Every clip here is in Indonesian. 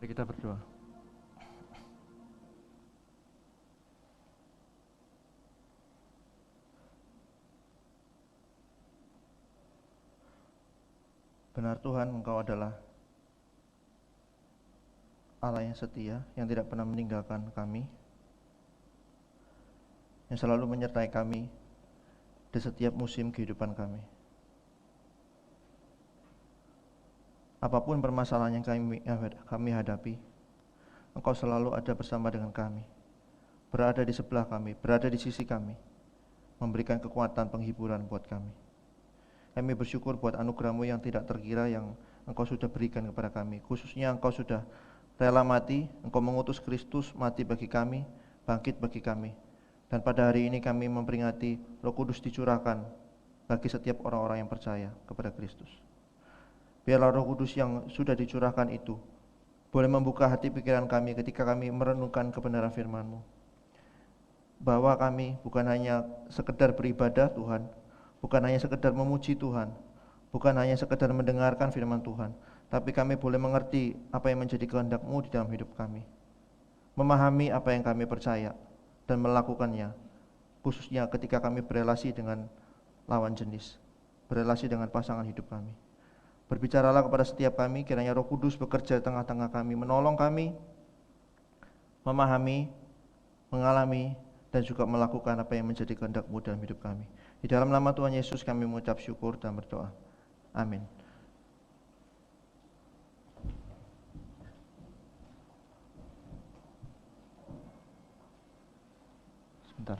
Mari kita berdoa. Benar Tuhan, Engkau adalah Allah yang setia, yang tidak pernah meninggalkan kami, yang selalu menyertai kami di setiap musim kehidupan kami. Apapun permasalahan yang kami hadapi, Engkau selalu ada bersama dengan kami, berada di sebelah kami, berada di sisi kami, memberikan kekuatan penghiburan buat kami. Kami bersyukur buat anugerah-Mu yang tidak terkira yang Engkau sudah berikan kepada kami. Khususnya Engkau sudah rela mati, Engkau mengutus Kristus mati bagi kami, bangkit bagi kami. Dan pada hari ini kami memperingati Roh Kudus dicurahkan bagi setiap orang-orang yang percaya kepada Kristus. Biarlah Roh Kudus yang sudah dicurahkan itu boleh membuka hati pikiran kami ketika kami merenungkan kebenaran firman-Mu. Bahwa kami bukan hanya sekedar beribadah Tuhan, bukan hanya sekedar memuji Tuhan, bukan hanya sekedar mendengarkan firman Tuhan, tapi kami boleh mengerti apa yang menjadi kehendak-Mu di dalam hidup kami. Memahami apa yang kami percaya dan melakukannya, khususnya ketika kami berelasi dengan lawan jenis, berelasi dengan pasangan hidup kami. Berbicaralah kepada setiap kami, kiranya Roh Kudus bekerja di tengah-tengah kami, menolong kami memahami, mengalami, dan juga melakukan apa yang menjadi kehendak-Mu dalam hidup kami. Di dalam nama Tuhan Yesus kami mengucap syukur dan berdoa. Amin. Sebentar.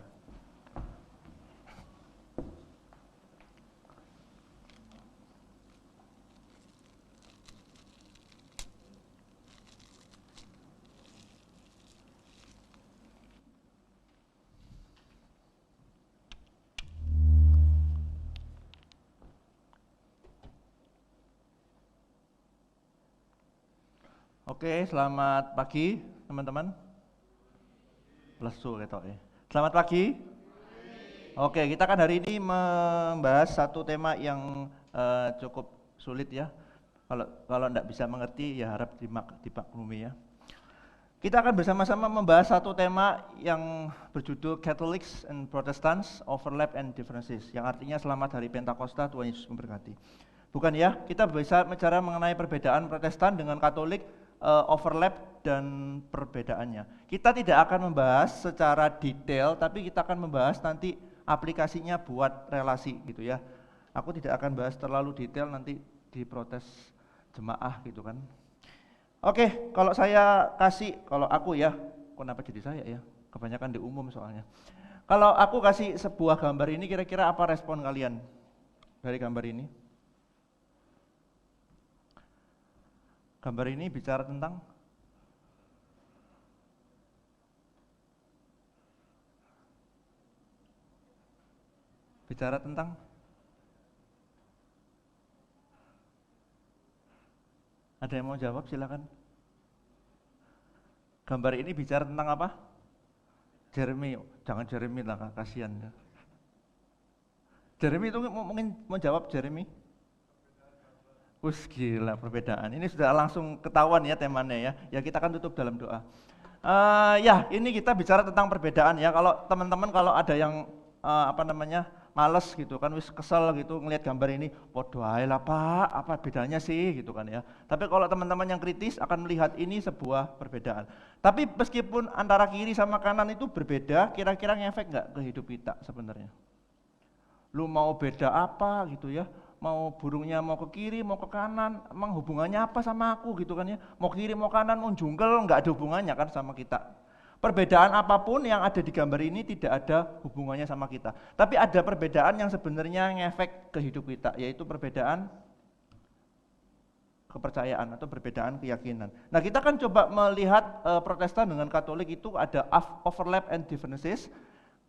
Oke, selamat pagi teman-teman. Lesu ketok ya. Selamat pagi. Oke, kita kan hari ini membahas satu tema yang cukup sulit ya. Kalau enggak bisa mengerti ya harap dimaklumi ya. Kita akan bersama-sama membahas satu tema yang berjudul Catholics and Protestants Overlap and Differences, yang artinya selamat hari Pentakosta, Tuhan Yesus memberkati. Bukan ya, kita bisa bicara mengenai perbedaan Protestan dengan Katolik, overlap dan perbedaannya. Kita tidak akan membahas secara detail, tapi kita akan membahas nanti aplikasinya buat relasi gitu ya. Aku tidak akan bahas terlalu detail, nanti diprotes jemaah gitu kan. Oke, kalau aku ya, kenapa jadi saya ya? Kebanyakan di umum soalnya. Kalau aku kasih sebuah gambar ini, kira-kira apa respon kalian dari gambar ini? Gambar ini bicara tentang ada yang mau jawab silakan. Gambar ini bicara tentang apa? Jeremy, jangan Jeremy lah, kasihan ya. Jeremy itu mungkin mau jawab Jeremy. Wih gila perbedaan, ini sudah langsung ketahuan ya temanya ya. Ya kita akan tutup dalam doa. Ya ini kita bicara tentang perbedaan ya. Kalau teman-teman kalau ada yang males gitu kan, wis kesel gitu ngelihat gambar ini, podo ae lah Pak, apa bedanya sih gitu kan ya. Tapi kalau teman-teman yang kritis akan melihat ini sebuah perbedaan. Tapi meskipun antara kiri sama kanan itu berbeda, kira-kira ngefek nggak ke hidup kita sebenarnya? Lu mau beda apa gitu ya? Mau burungnya mau ke kiri, mau ke kanan, emang hubungannya apa sama aku gitu kan ya? Mau kiri, mau kanan, mau jungkel, nggak ada hubungannya kan sama kita. Perbedaan apapun yang ada di gambar ini tidak ada hubungannya sama kita. Tapi ada perbedaan yang sebenarnya ngefek ke hidup kita, yaitu perbedaan kepercayaan atau perbedaan keyakinan. Nah kita kan coba melihat Protestan dengan Katolik itu ada overlap and differences.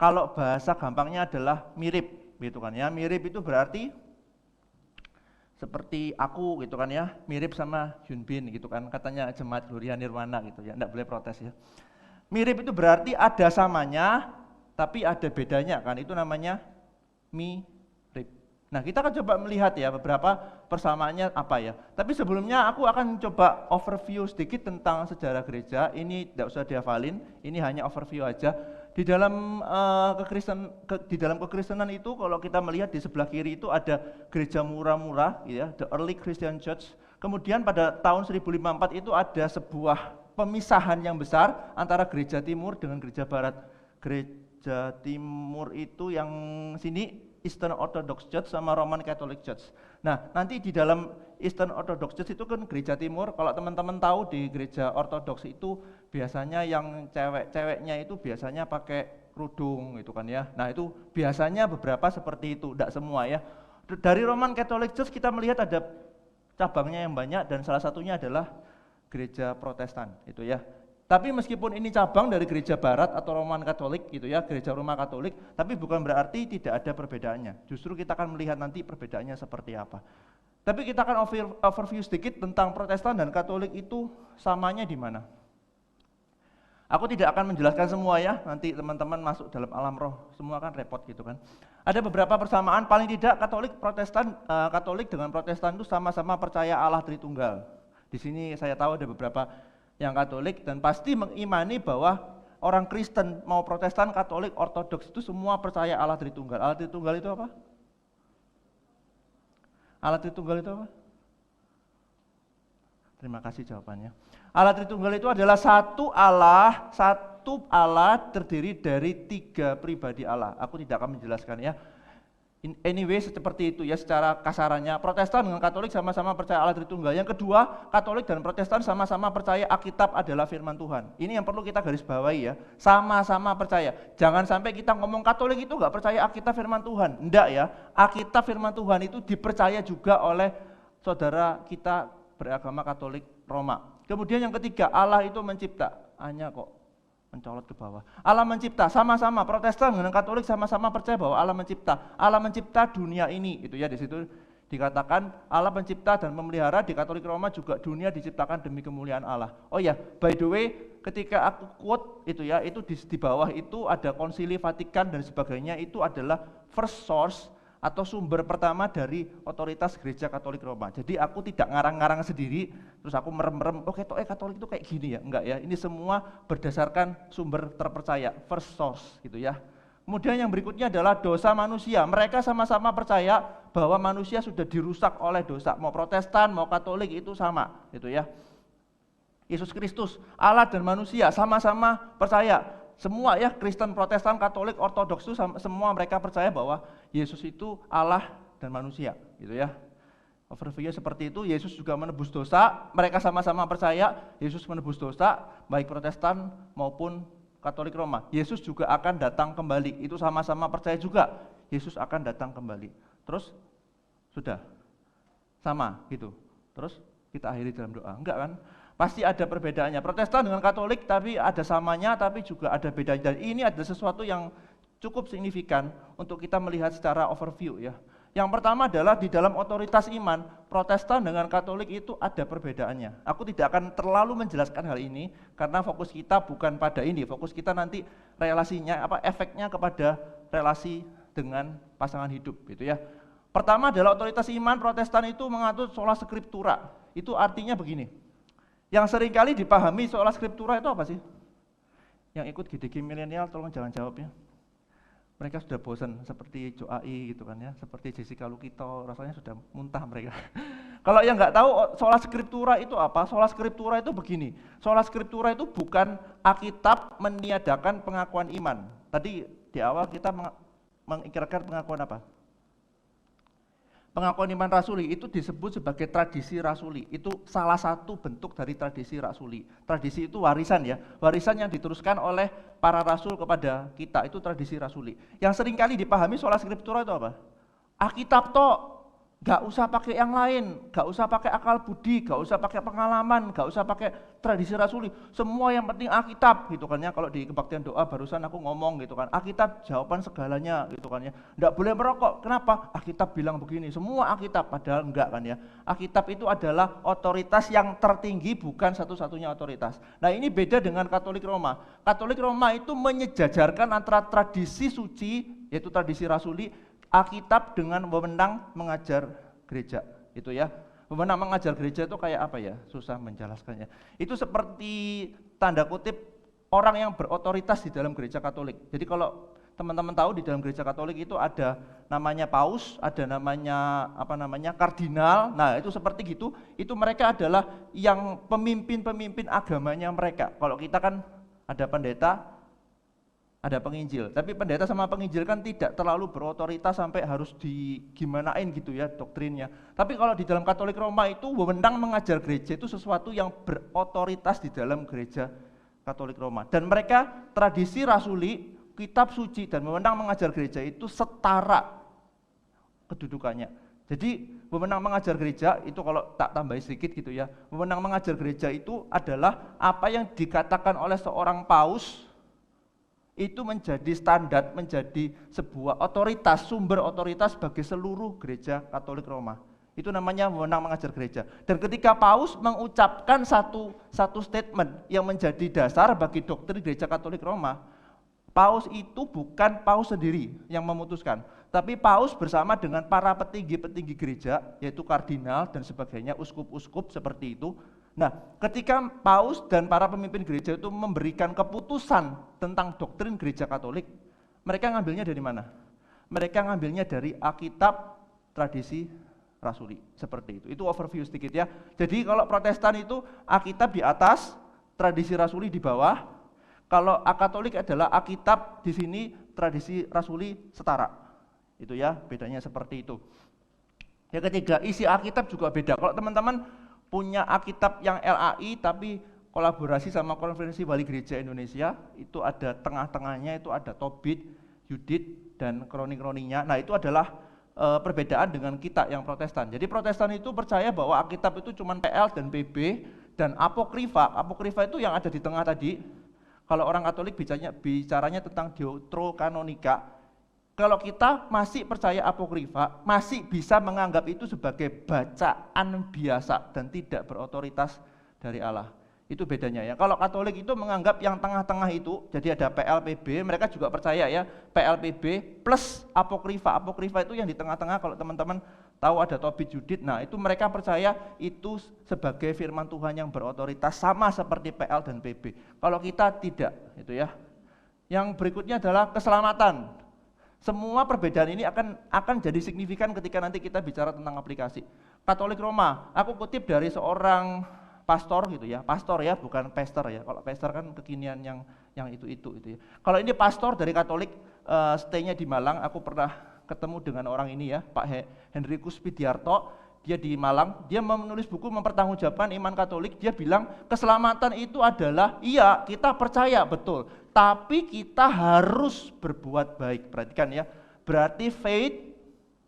Kalau bahasa gampangnya adalah mirip gitu kan ya. Mirip itu berarti seperti aku gitu kan ya, mirip sama Hyun Bin gitu kan, katanya jemaat Gloria Nirwana gitu ya, enggak boleh protes ya. Mirip itu berarti ada samanya, tapi ada bedanya kan, itu namanya mirip. Nah, kita akan coba melihat ya beberapa persamaannya apa ya. Tapi sebelumnya aku akan coba overview sedikit tentang sejarah gereja. Ini tidak usah dihafalin, ini hanya overview aja. Di dalam kekristenan itu kalau kita melihat di sebelah kiri itu ada gereja murah-murah ya, the early Christian church. Kemudian pada tahun 1054 itu ada sebuah pemisahan yang besar antara gereja timur dengan gereja barat. Gereja timur itu yang sini Eastern Orthodox Church sama Roman Catholic Church. Nah, nanti di dalam Eastern Orthodox Church itu kan gereja timur, kalau teman-teman tahu di gereja Ortodoks itu biasanya yang cewek-ceweknya itu biasanya pakai kerudung gitu kan ya. Nah, itu biasanya beberapa seperti itu, tidak semua ya. Dari Roman Catholic Church kita melihat ada cabangnya yang banyak dan salah satunya adalah gereja Protestan itu ya. Tapi meskipun ini cabang dari gereja barat atau Roman Katolik gitu ya, gereja Roma Katolik, tapi bukan berarti tidak ada perbedaannya. Justru kita akan melihat nanti perbedaannya seperti apa. Tapi kita akan overview sedikit tentang Protestan dan Katolik itu samanya di mana. Aku tidak akan menjelaskan semua ya, nanti teman-teman masuk dalam alam roh, semua kan repot gitu kan. Ada beberapa persamaan, paling tidak Katolik dengan Protestan itu sama-sama percaya Allah Tritunggal. Di sini saya tahu ada beberapa yang Katolik dan pasti mengimani bahwa orang Kristen mau Protestan, Katolik, Ortodoks itu semua percaya Allah Tritunggal. Allah Tritunggal itu apa? Allah Tritunggal itu apa? Terima kasih jawabannya. Allah Tritunggal itu adalah satu Allah terdiri dari 3 pribadi Allah. Aku tidak akan menjelaskan ya. Anyway, seperti itu ya secara kasarannya. Protestan dengan Katolik sama-sama percaya Allah Tritunggal. Yang kedua, Katolik dan Protestan sama-sama percaya Alkitab adalah firman Tuhan. Ini yang perlu kita garis bawahi ya. Sama-sama percaya. Jangan sampai kita ngomong Katolik itu nggak percaya Alkitab firman Tuhan. Enggak ya. Alkitab firman Tuhan itu dipercaya juga oleh saudara kita beragama Katolik Roma. Kemudian yang ketiga, Allah itu mencipta. Hanya kok mencolot ke bawah. Allah mencipta, sama-sama Protestan dengan Katolik sama-sama percaya bahwa Allah mencipta. Allah mencipta dunia ini, itu ya di situ dikatakan Allah mencipta dan memelihara. Di Katolik Roma juga dunia diciptakan demi kemuliaan Allah. Oh ya, by the way, ketika aku quote itu ya, itu di bawah itu ada Konsili Vatikan dan sebagainya, itu adalah first source atau sumber pertama dari otoritas Gereja Katolik Roma. Jadi aku tidak ngarang-ngarang sendiri, terus aku merem-merem, oke, Katolik itu kayak gini ya, enggak ya. Ini semua berdasarkan sumber terpercaya, first source gitu ya. Kemudian yang berikutnya adalah dosa manusia. Mereka sama-sama percaya bahwa manusia sudah dirusak oleh dosa. Mau Protestan, mau Katolik itu sama, gitu ya. Yesus Kristus, Allah dan manusia sama-sama percaya. Semua ya, Kristen, Protestan, Katolik, Ortodoks itu semua mereka percaya bahwa Yesus itu Allah dan manusia, gitu ya. Overview seperti itu. Yesus juga menebus dosa. Mereka sama-sama percaya Yesus menebus dosa, baik Protestan maupun Katolik Roma. Yesus juga akan datang kembali. Itu sama-sama percaya juga Yesus akan datang kembali. Terus sudah sama gitu. Terus kita akhiri dalam doa. Enggak kan? Pasti ada perbedaannya. Protestan dengan Katolik tapi ada samanya, tapi juga ada bedanya. Dan ini ada sesuatu yang cukup signifikan untuk kita melihat secara overview ya. Yang pertama adalah di dalam otoritas iman, Protestan dengan Katolik itu ada perbedaannya. Aku tidak akan terlalu menjelaskan hal ini karena fokus kita bukan pada ini. Fokus kita nanti relasinya, efeknya kepada relasi dengan pasangan hidup gitu ya. Pertama adalah otoritas iman, Protestan itu mengatur sola scriptura. Itu artinya begini. Yang seringkali dipahami soal skriptura itu apa sih? Yang ikut GDG milenial tolong jangan jawab ya. Mereka sudah bosan seperti Joai gitu kan ya, seperti Jessica Lukito, rasanya sudah muntah mereka. Kalau yang nggak tahu soal skriptura itu apa? Soal skriptura itu begini. Soal skriptura itu bukan Alkitab meniadakan pengakuan iman. Tadi di awal kita mengikirkan pengakuan apa? Pengakuan iman rasuli itu disebut sebagai tradisi rasuli. Itu salah satu bentuk dari tradisi rasuli. Tradisi itu warisan ya, warisan yang diteruskan oleh para rasul kepada kita, itu tradisi rasuli. Yang seringkali dipahami sola scriptura itu apa? Alkitab toh, gak usah pakai yang lain, gak usah pakai akal budi, gak usah pakai pengalaman, gak usah pakai tradisi rasuli. Semua yang penting Alkitab gitu kan ya. Kalau di kebaktian doa barusan aku ngomong gitu kan, Alkitab jawaban segalanya gitu kan ya. Nggak boleh merokok, kenapa? Alkitab bilang begini, semua Alkitab, padahal enggak kan ya. Alkitab itu adalah otoritas yang tertinggi, bukan satu-satunya otoritas. Nah ini beda dengan Katolik Roma. Katolik Roma itu menyejajarkan antara tradisi suci, yaitu tradisi rasuli, Alkitab dengan wewenang mengajar gereja, itu ya. Wewenang mengajar gereja itu kayak apa ya? Susah menjelaskannya. Itu seperti tanda kutip orang yang berotoritas di dalam gereja Katolik. Jadi kalau teman-teman tahu di dalam gereja Katolik itu ada namanya paus, ada namanya kardinal. Nah, itu seperti gitu. Itu mereka adalah yang pemimpin-pemimpin agamanya mereka. Kalau kita kan ada pendeta, ada penginjil. Tapi pendeta sama penginjil kan tidak terlalu berotoritas sampai harus digimanain gitu ya doktrinnya. Tapi kalau di dalam Katolik Roma itu wewenang mengajar gereja itu sesuatu yang berotoritas di dalam gereja Katolik Roma. Dan mereka tradisi rasuli, kitab suci dan wewenang mengajar gereja itu setara kedudukannya. Jadi wewenang mengajar gereja itu kalau tak tambahin sedikit gitu ya. Wewenang mengajar gereja itu adalah apa yang dikatakan oleh seorang paus itu menjadi standar, menjadi sebuah otoritas, sumber otoritas bagi seluruh gereja Katolik Roma. Itu namanya wewenang mengajar gereja. Dan ketika paus mengucapkan satu statement yang menjadi dasar bagi doktrin gereja Katolik Roma, paus itu bukan paus sendiri yang memutuskan, tapi paus bersama dengan para petinggi-petinggi gereja, yaitu kardinal dan sebagainya, uskup-uskup seperti itu. Nah, ketika paus dan para pemimpin gereja itu memberikan keputusan tentang doktrin gereja Katolik, mereka ngambilnya dari mana? Mereka ngambilnya dari Alkitab, tradisi rasuli, seperti itu. Itu overview sedikit ya. Jadi kalau Protestan itu Alkitab di atas, tradisi rasuli di bawah. Kalau Katolik adalah Alkitab di sini, tradisi rasuli setara. Itu ya, bedanya seperti itu. Yang ketiga, isi Alkitab juga beda. Kalau teman-teman punya Alkitab yang LAI tapi kolaborasi sama Konferensi Wali Gereja Indonesia, itu ada tengah-tengahnya itu ada Tobit, Yudit dan kroni-kroninya. Nah, itu adalah perbedaan dengan kita yang Protestan. Jadi Protestan itu percaya bahwa Alkitab itu cuma PL dan PB dan apokrifa. Apokrifa itu yang ada di tengah tadi. Kalau orang Katolik bicaranya tentang deuterokanonika. Kalau kita masih percaya apokrifa, masih bisa menganggap itu sebagai bacaan biasa dan tidak berotoritas dari Allah. Itu bedanya ya. Kalau Katolik itu menganggap yang tengah-tengah itu, jadi ada PLPB, mereka juga percaya ya, PLPB plus apokrifa. Apokrifa itu yang di tengah-tengah, kalau teman-teman tahu ada Tobit Yudit, nah itu mereka percaya itu sebagai firman Tuhan yang berotoritas sama seperti PL dan PB. Kalau kita tidak, itu ya. Yang berikutnya adalah keselamatan. Semua perbedaan ini akan jadi signifikan ketika nanti kita bicara tentang aplikasi. Katolik Roma, aku kutip dari seorang pastor gitu ya, pastor ya, bukan pastor ya. Kalau pastor kan kekinian yang itu ya. Kalau ini pastor dari Katolik, stay-nya di Malang, aku pernah ketemu dengan orang ini ya, Pak Henrikus Pidiarto, dia di Malang, dia menulis buku mempertanggungjawabkan iman Katolik. Dia bilang keselamatan itu adalah, iya kita percaya betul, tapi kita harus berbuat baik. Perhatikan ya, berarti faith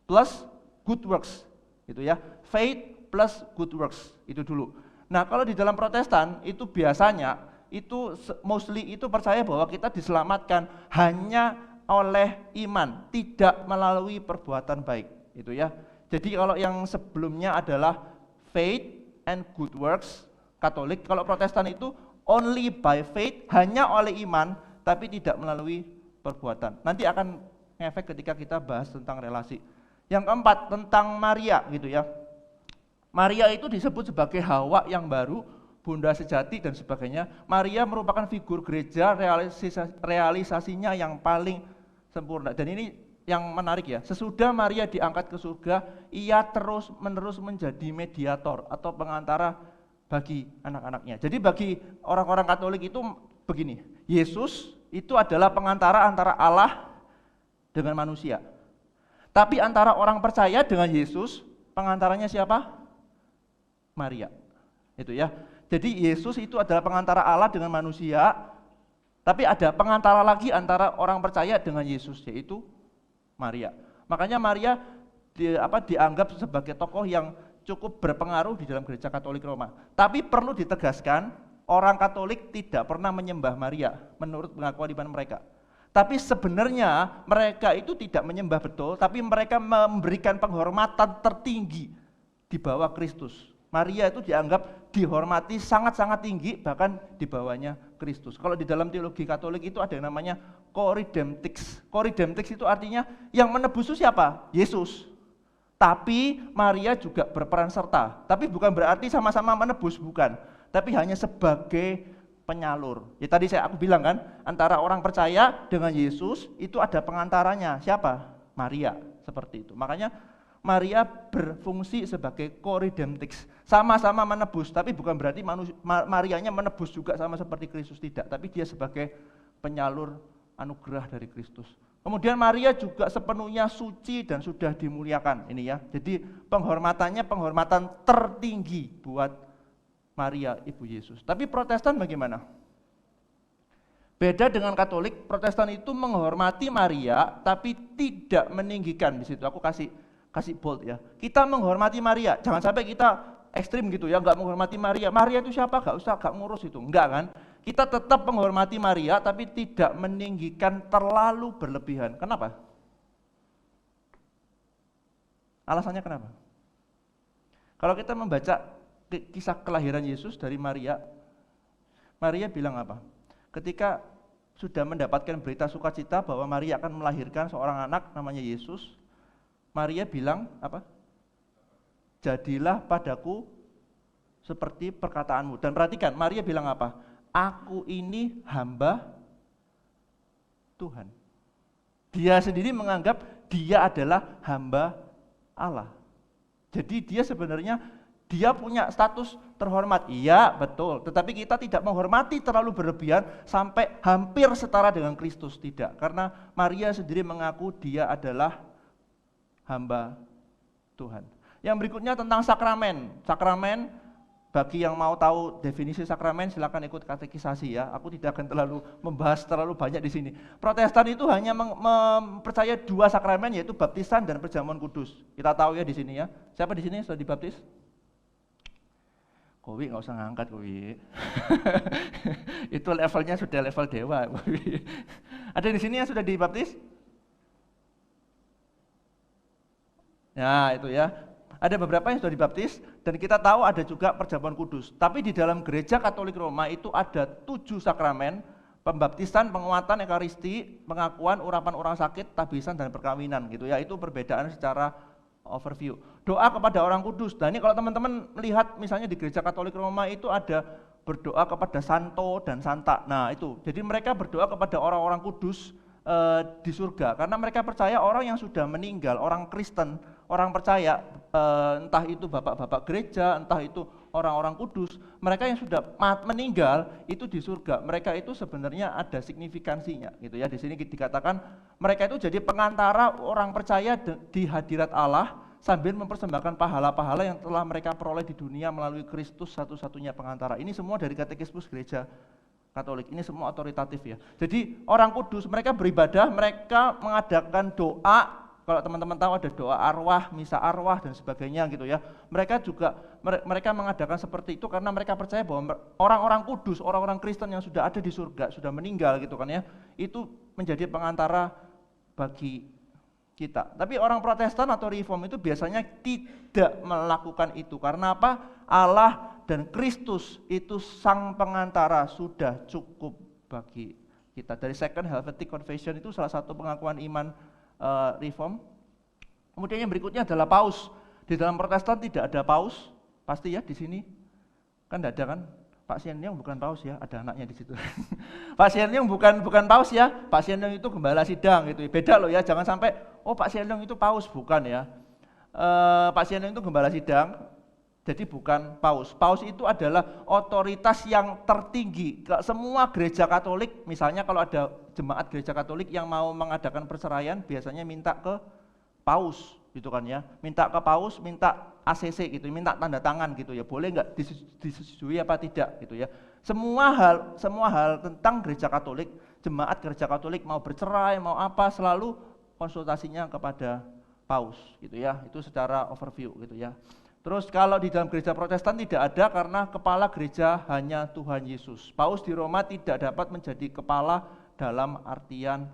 plus good works, itu ya, faith plus good works, itu dulu. Nah, kalau di dalam Protestan itu biasanya itu mostly itu percaya bahwa kita diselamatkan hanya oleh iman, tidak melalui perbuatan baik, itu ya. Jadi kalau yang sebelumnya adalah faith and good works, Katolik. Kalau Protestan itu only by faith, hanya oleh iman, tapi tidak melalui perbuatan. Nanti akan ngefek ketika kita bahas tentang relasi. Yang keempat, tentang Maria gitu ya. Maria itu disebut sebagai Hawa yang baru, bunda sejati dan sebagainya. Maria merupakan figur gereja, realisasinya yang paling sempurna. Dan ini yang menarik ya, sesudah Maria diangkat ke surga, ia terus-menerus menjadi mediator atau pengantara bagi anak-anaknya. Jadi bagi orang-orang Katolik itu begini, Yesus itu adalah pengantara antara Allah dengan manusia. Tapi antara orang percaya dengan Yesus, pengantaranya siapa? Maria. Itu ya. Jadi Yesus itu adalah pengantara Allah dengan manusia, tapi ada pengantara lagi antara orang percaya dengan Yesus, yaitu Maria. Makanya Maria dianggap sebagai tokoh yang cukup berpengaruh di dalam gereja Katolik Roma. Tapi perlu ditegaskan, orang Katolik tidak pernah menyembah Maria menurut pengakuan iman mereka. Tapi sebenarnya mereka itu tidak menyembah betul, tapi mereka memberikan penghormatan tertinggi di bawah Kristus. Maria itu dianggap dihormati sangat-sangat tinggi, bahkan di bawahnya Kristus. Kalau di dalam teologi Katolik itu ada yang namanya koridemtix. Koridemtix itu artinya yang menebus itu siapa? Yesus. Tapi Maria juga berperan serta. Tapi bukan berarti sama-sama menebus, bukan. Tapi hanya sebagai penyalur. Ya tadi aku bilang kan, antara orang percaya dengan Yesus itu ada pengantaranya. Siapa? Maria, seperti itu. Makanya Maria berfungsi sebagai koridemtix. Sama-sama menebus, tapi bukan berarti Marianya menebus juga sama seperti Kristus, tidak. Tapi dia sebagai penyalur anugerah dari Kristus. Kemudian Maria juga sepenuhnya suci dan sudah dimuliakan. Ini ya. Jadi penghormatannya penghormatan tertinggi buat Maria Ibu Yesus. Tapi Protestan bagaimana? Beda dengan Katolik, Protestan itu menghormati Maria tapi tidak meninggikan. Di situ aku kasih bold ya. Kita menghormati Maria, jangan sampai kita ekstrim gitu ya, nggak menghormati Maria. Maria itu siapa? Nggak ngurus itu. Enggak kan? Kita tetap menghormati Maria tapi tidak meninggikan terlalu berlebihan. Kenapa? Alasannya kenapa? Kalau kita membaca kisah kelahiran Yesus dari Maria, Maria bilang apa? Ketika sudah mendapatkan berita sukacita bahwa Maria akan melahirkan seorang anak namanya Yesus, Maria bilang apa? Jadilah padaku seperti perkataanmu. Dan perhatikan, Maria bilang apa? Aku ini hamba Tuhan. Dia sendiri menganggap dia adalah hamba Allah. Jadi dia sebenarnya dia punya status terhormat. Iya, betul. Tetapi kita tidak menghormati terlalu berlebihan sampai hampir setara dengan Kristus. Tidak. Karena Maria sendiri mengaku dia adalah hamba Tuhan. Yang berikutnya tentang sakramen. Sakramen, bagi yang mau tahu definisi sakramen silakan ikut katekisasi ya. Aku tidak akan terlalu membahas terlalu banyak di sini. Protestan itu hanya mempercaya dua sakramen, yaitu baptisan dan perjamuan kudus. Kita tahu ya di sini ya. Siapa di sini sudah dibaptis? Kowi nggak usah ngangkat Kowi. Itu levelnya sudah level dewa. Kowi. Ada di sini yang sudah dibaptis? Ya itu ya. Ada beberapa yang sudah dibaptis dan kita tahu ada juga perjamuan kudus. Tapi di dalam gereja Katolik Roma itu ada 7 sakramen: pembaptisan, penguatan, ekaristi, pengakuan, urapan orang sakit, tabisan dan perkawinan gitu ya. Itu perbedaan secara overview. Doa kepada orang kudus. Nah ini kalau teman-teman melihat misalnya di gereja Katolik Roma itu ada berdoa kepada santo dan santa. Nah itu, jadi mereka berdoa kepada orang-orang kudus di surga, karena mereka percaya orang yang sudah meninggal, orang Kristen, orang percaya, entah itu bapak-bapak gereja, entah itu orang-orang kudus, mereka yang sudah meninggal itu di surga. Mereka itu sebenarnya ada signifikansinya, gitu ya. Di sini dikatakan mereka itu jadi pengantara orang percaya di hadirat Allah sambil mempersembahkan pahala-pahala yang telah mereka peroleh di dunia melalui Kristus satu-satunya pengantara. Ini semua dari Katekismus Gereja Katolik, ini semua otoritatif ya. Jadi orang kudus, mereka beribadah, mereka mengadakan doa. Kalau teman-teman tahu ada doa arwah, misa arwah dan sebagainya gitu ya. Mereka juga mereka mengadakan seperti itu karena mereka percaya bahwa orang-orang kudus, orang-orang Kristen yang sudah ada di surga, sudah meninggal gitu kan ya, itu menjadi pengantara bagi kita. Tapi orang Protestan atau Reform itu biasanya tidak melakukan itu. Karena apa? Allah dan Kristus itu sang pengantara sudah cukup bagi kita. Dari Second Helvetic Confession itu salah satu pengakuan iman Reform. Kemudian yang berikutnya adalah paus. Di dalam Protestan tidak ada paus, pasti ya di sini kan tidak ada kan? Pak Sian Leong bukan paus ya, ada anaknya di situ. Pak Sian Leong bukan paus ya, Pak Sian Leong itu gembala sidang gitu. Beda loh ya, jangan sampai oh Pak Sian Leong itu paus, bukan ya. Pak Sian Leong itu gembala sidang, jadi bukan paus. Paus itu adalah otoritas yang tertinggi. Semua gereja Katolik, misalnya kalau ada jemaat gereja Katolik yang mau mengadakan perceraian, biasanya minta ke paus, gitu kan ya. Minta ke paus, minta ACC gitu, minta tanda tangan gitu ya. Boleh nggak disetujui apa tidak gitu ya. Semua hal tentang gereja Katolik, jemaat gereja Katolik mau bercerai, mau apa, selalu konsultasinya kepada paus gitu ya. Itu secara overview gitu ya. Terus kalau di dalam gereja Protestan tidak ada karena kepala gereja hanya Tuhan Yesus. Paus di Roma tidak dapat menjadi kepala dalam artian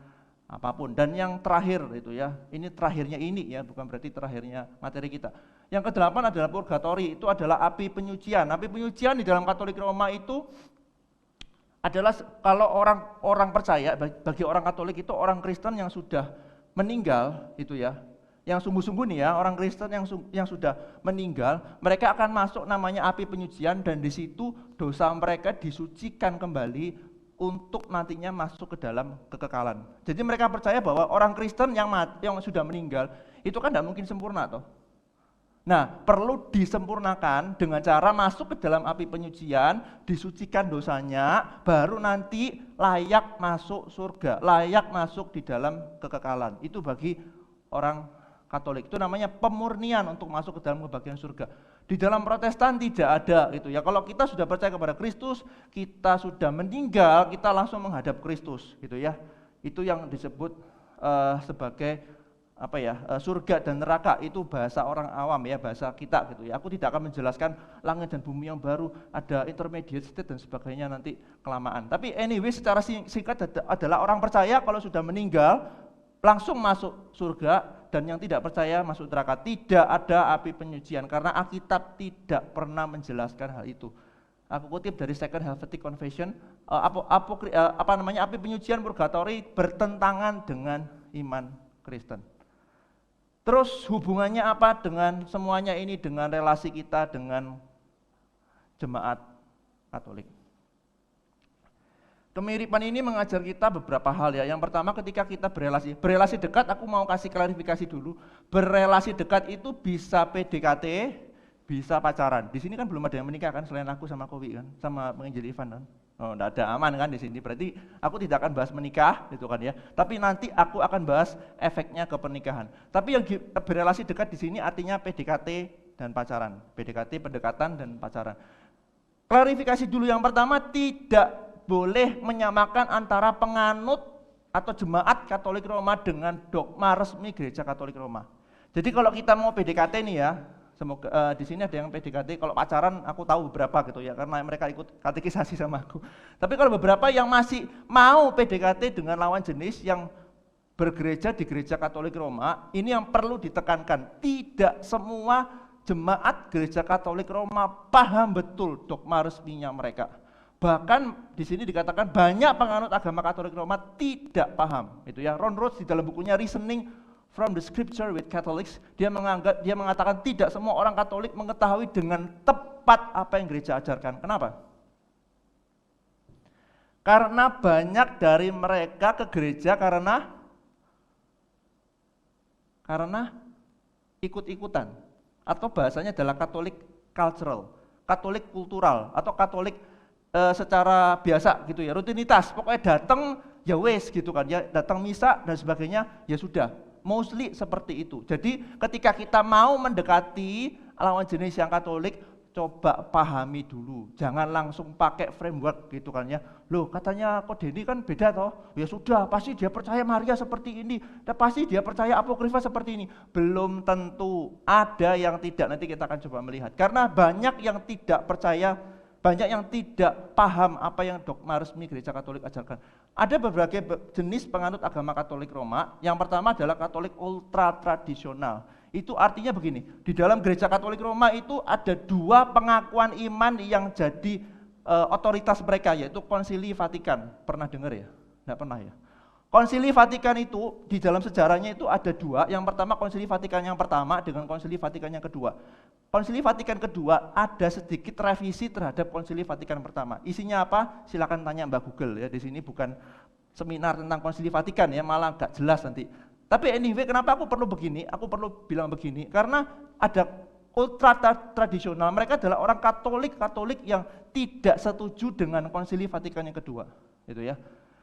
apapun. Dan yang terakhir itu ya, ini terakhirnya ini ya, bukan berarti terakhirnya materi kita. Yang kedelapan adalah purgatori, itu adalah api penyucian. Api penyucian di dalam Katolik Roma itu adalah kalau orang percaya, bagi orang Katolik itu orang Kristen yang sudah meninggal itu ya, yang sungguh-sungguh nih ya, orang Kristen yang sudah meninggal, mereka akan masuk namanya api penyucian, dan di situ dosa mereka disucikan kembali untuk nantinya masuk ke dalam kekekalan. Jadi mereka percaya bahwa orang Kristen yang sudah meninggal itu kan tidak mungkin sempurna toh. Nah, perlu disempurnakan dengan cara masuk ke dalam api penyucian, disucikan dosanya, baru nanti layak masuk surga, layak masuk di dalam kekekalan. Itu bagi orang Katolik. Itu namanya pemurnian untuk masuk ke dalam kebahagiaan surga. Di dalam Protestan tidak ada gitu ya. Kalau kita sudah percaya kepada Kristus, kita sudah meninggal, kita langsung menghadap Kristus gitu ya. Itu yang disebut sebagai surga dan neraka. Itu bahasa orang awam ya, bahasa kita gitu ya. Aku tidak akan menjelaskan langit dan bumi yang baru, ada intermediate state dan sebagainya nanti kelamaan. Tapi anyway, secara singkat adalah orang percaya kalau sudah meninggal langsung masuk surga, dan yang tidak percaya masuk neraka. Tidak ada api penyucian karena Alkitab tidak pernah menjelaskan hal itu. Aku kutip dari Second Helvetic Confession, api penyucian purgatori bertentangan dengan iman Kristen. Terus hubungannya apa dengan semuanya ini, dengan relasi kita dengan jemaat Katolik? Kemiripan ini mengajar kita beberapa hal ya. Yang pertama, ketika kita berelasi dekat, aku mau kasih klarifikasi dulu. Berelasi dekat itu bisa PDKT, bisa pacaran. Di sini kan belum ada yang menikah kan, selain aku sama Kowi kan, sama penginjil Ivan kan. Oh, enggak ada, aman kan di sini. Berarti aku tidak akan bahas menikah gitu kan ya. Tapi nanti aku akan bahas efeknya ke pernikahan. Tapi yang berelasi dekat di sini artinya PDKT dan pacaran. PDKT, pendekatan dan pacaran. Klarifikasi dulu, yang pertama, tidak boleh menyamakan antara penganut atau jemaat Katolik Roma dengan dogma resmi Gereja Katolik Roma. Jadi kalau kita mau PDKT nih ya, semoga di sini ada yang PDKT. Kalau pacaran aku tahu beberapa gitu ya, karena mereka ikut katekisasi sama aku. Tapi kalau beberapa yang masih mau PDKT dengan lawan jenis yang bergereja di Gereja Katolik Roma, ini yang perlu ditekankan. Tidak semua jemaat Gereja Katolik Roma paham betul dogma resminya mereka. Bahkan di sini dikatakan banyak penganut agama Katolik Roma tidak paham. Itu ya, Ron Rhodes di dalam bukunya Reasoning from the Scripture with Catholics, dia mengatakan tidak semua orang Katolik mengetahui dengan tepat apa yang gereja ajarkan. Kenapa? Karena banyak dari mereka ke gereja karena ikut-ikutan, atau bahasanya adalah Katolik cultural, Katolik kultural, atau Katolik secara biasa gitu ya, rutinitas. Pokoknya datang ya wes gitu kan ya, datang misa dan sebagainya ya sudah. Mostly seperti itu. Jadi ketika kita mau mendekati lawan jenis yang Katolik, coba pahami dulu. Jangan langsung pakai framework gitu kan ya. Loh, katanya kok Denny kan beda toh. Ya sudah, pasti dia percaya Maria seperti ini. Dan pasti dia percaya apokrifa seperti ini. Belum tentu. Ada yang tidak, nanti kita akan coba melihat. Karena banyak yang tidak percaya, banyak yang tidak paham apa yang dogma resmi Gereja Katolik ajarkan. Ada berbagai jenis penganut agama Katolik Roma. Yang pertama adalah Katolik ultra tradisional. Itu artinya begini, di dalam Gereja Katolik Roma itu ada dua pengakuan iman yang jadi otoritas mereka, yaitu Konsili Vatikan. Pernah dengar ya? Tidak pernah ya? Konsili Vatikan itu di dalam sejarahnya itu ada dua. Yang pertama Konsili Vatikan yang pertama dengan Konsili Vatikan yang kedua. Konsili Vatikan kedua ada sedikit revisi terhadap Konsili Vatikan pertama. Isinya apa? Silakan tanya Mbak Google ya. Di sini bukan seminar tentang Konsili Vatikan ya, malah gak jelas nanti. Tapi anyway, kenapa aku perlu begini? Aku perlu bilang begini karena ada ultra tradisional. Mereka adalah orang Katolik yang tidak setuju dengan Konsili Vatikan yang kedua. Itu ya.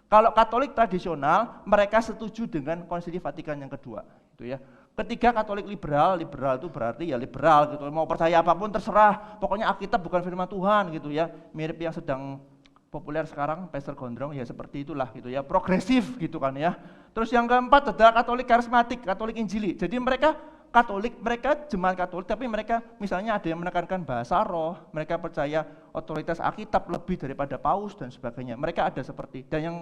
Kalau Katolik tradisional, mereka setuju dengan Konsili Vatikan yang kedua. Itu ya. Ketiga Katolik liberal itu berarti ya liberal gitu. Mau percaya apapun terserah. Pokoknya Alkitab bukan firman Tuhan gitu ya. Mirip yang sedang populer sekarang, Pastor Gondrong ya seperti itulah gitu ya. Progresif gitu kan ya. Terus yang keempat adalah Katolik karismatik, Katolik Injili. Jadi mereka Katolik, mereka jemaat Katolik, tapi mereka misalnya ada yang menekankan bahasa roh, mereka percaya otoritas Alkitab lebih daripada Paus dan sebagainya. Mereka ada seperti. Dan yang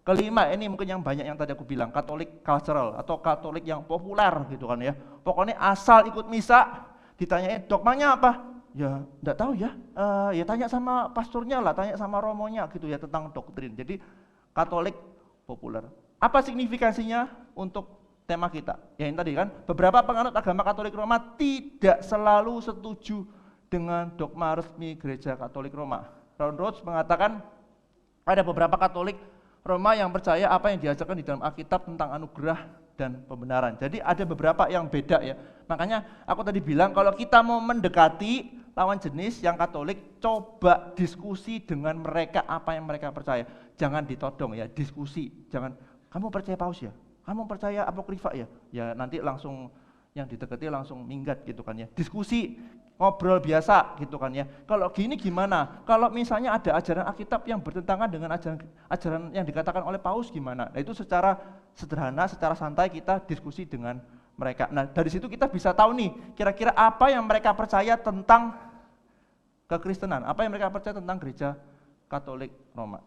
kelima ini mungkin yang banyak yang tadi aku bilang, Katolik cultural atau Katolik yang populer gitu kan ya. Pokoknya asal ikut misa, Ditanyain dogmanya apa? Ya enggak tahu ya. Ya tanya sama pastornya lah, tanya sama romonya gitu ya tentang doktrin. Jadi Katolik populer. Apa signifikansinya untuk tema kita? Ya ini tadi kan, beberapa penganut agama Katolik Roma tidak selalu setuju dengan dogma resmi Gereja Katolik Roma. Ron Rhodes mengatakan ada beberapa Katolik Roma yang percaya apa yang diajarkan di dalam Alkitab tentang anugerah dan pembenaran. Jadi ada beberapa yang beda ya. Makanya aku tadi bilang kalau kita mau mendekati lawan jenis yang Katolik, coba diskusi dengan mereka apa yang mereka percaya. Jangan ditodong ya, diskusi. Jangan, kamu percaya paus ya? Kamu percaya apokrifa ya? Ya nanti langsung yang didekati langsung minggat gitu kan ya. Diskusi, ngobrol biasa gitu kan ya. Kalau gini gimana? Kalau misalnya ada ajaran Alkitab yang bertentangan dengan ajaran yang dikatakan oleh paus gimana? Nah itu secara sederhana, secara santai kita diskusi dengan mereka. Nah dari situ kita bisa tahu nih kira-kira apa yang mereka percaya tentang kekristenan, apa yang mereka percaya tentang Gereja Katolik Roma.